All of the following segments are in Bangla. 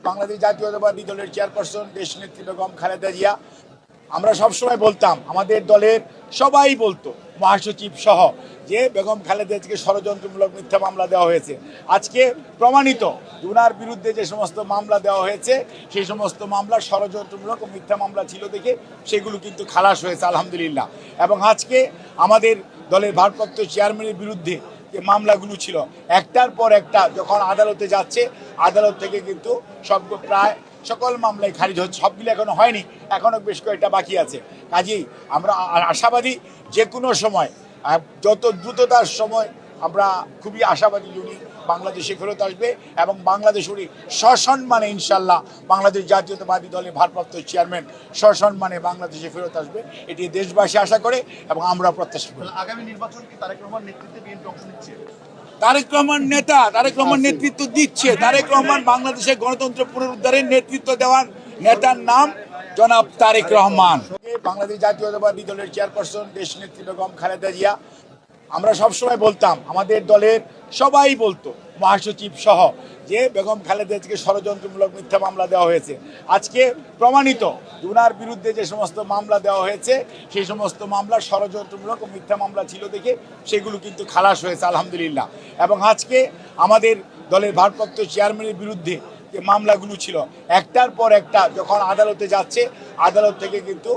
বাংলাদেশ জাতীয়তাবাদী দলের চেয়ারপারসন দেশনেত্রী বেগম খালেদা জিয়া, আমরা সবসময় বলতাম, আমাদের দলের সবাই বলতো, মহাসচিব সহ, যে বেগম খালেদা জিয়াকে ষড়যন্ত্রমূলক মিথ্যা মামলা দেওয়া হয়েছে। আজকে প্রমাণিত ওনার বিরুদ্ধে যে সমস্ত মামলা দেওয়া হয়েছে সেই সমস্ত মামলা ষড়যন্ত্রমূলক ও মিথ্যা মামলা ছিল দেখে সেগুলো কিন্তু খালাস হয়েছে আলহামদুলিল্লাহ। এবং আজকে আমাদের দলের ভারপ্রাপ্ত চেয়ারম্যানের বিরুদ্ধে যে মামলাগুলো ছিল একটার পর একটা যখন আদালতে যাচ্ছে, আদালত থেকে কিন্তু প্রায় সকল মামলায় খারিজ হচ্ছে। সবগুলো এখনো হয়নি, এখনো বেশ কয়েকটা বাকি আছে। কাজেই আমরা আশাবাদী যে কোনো সময়, যত দ্রুততার সময়, আমরা খুবই আশাবাদী উনি বাংলাদেশে ফেরত আসবে এবং বাংলাদেশ উনি সসম্মানে ইনশাল্লাহ বাংলাদেশ জাতীয়তাবাদী দলের ভারপ্রাপ্ত চেয়ারম্যান সসম্মানে বাংলাদেশে ফেরত আসবে, এটি দেশবাসী আশা করে এবং আমরা প্রত্যাশা করি। আগামী নির্বাচন কি তারেক রহমান নেতৃত্বে বিএনপি অংশ নিচ্ছে? তারেক রহমান নেতা, তারেক রহমান নেতৃত্ব দিচ্ছে। তারেক রহমান বাংলাদেশের গণতন্ত্র পুনরুদ্ধারের নেতৃত্ব দেওয়ার নেতার নাম জনাব তারেক রহমান। বাংলাদেশ জাতীয়তাবাদী দলের চেয়ারপারসন দেশনেত্রী বেগম খালেদা জিয়া, আমরা সবসময় বলতাম, আমাদের দলের সবাই বলতো, মহাসচিব সহ, যে বেগম খালেদা জিয়াকে ষড়যন্ত্রমূলক মিথ্যা মামলা দেওয়া হয়েছে। আজকে প্রমাণিত ওনার বিরুদ্ধে যে সমস্ত মামলা দেওয়া হয়েছে সেই সমস্ত মামলা ষড়যন্ত্রমূলক ও মিথ্যা মামলা ছিল দেখে সেগুলো কিন্তু খালাস হয়েছে আলহামদুলিল্লাহ। এবং আজকে আমাদের দলের ভারপ্রাপ্ত চেয়ারম্যানের বিরুদ্ধে যে মামলাগুলো ছিল একটার পর একটা যখন আদালতে যাচ্ছে, আদালত থেকে কিন্তু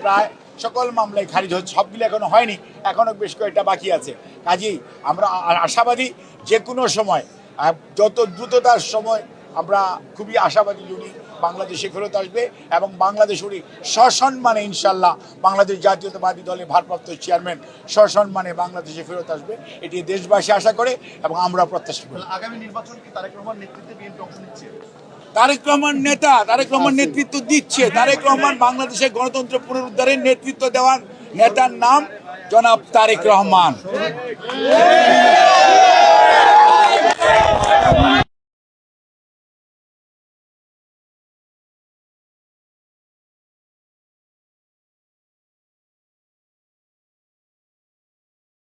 প্রায় সকল মামলায় খারিজ হচ্ছে। সবগুলো এখনো হয়নি, এখনো বেশ কয়েকটা বাকি আছে। কাজেই আমরা আশাবাদী যে কোনো সময়, যত দ্রুততার সময়, আমরা খুবই আশাবাদী উনি বাংলাদেশে ফেরত আসবে এবং বাংলাদেশ উনি সসম্মানে ইনশাল্লাহ বাংলাদেশ জাতীয়তাবাদী দলের ভারপ্রাপ্ত চেয়ারম্যান সসম্মানে বাংলাদেশে ফেরত আসবে, এটি দেশবাসী আশা করে এবং আমরা প্রত্যাশা করি। আগামী নির্বাচন কি তারেক রহমান নেতৃত্বে বিএনপি অংশ নিচ্ছে? তারেক রহমান নেতা, তারেক রহমান নেতৃত্ব দিচ্ছে। তারেক রহমান বাংলাদেশের গণতন্ত্র পুনরুদ্ধারের নেতৃত্ব দেওয়ার নেতার নাম জনাব তারেক রহমান।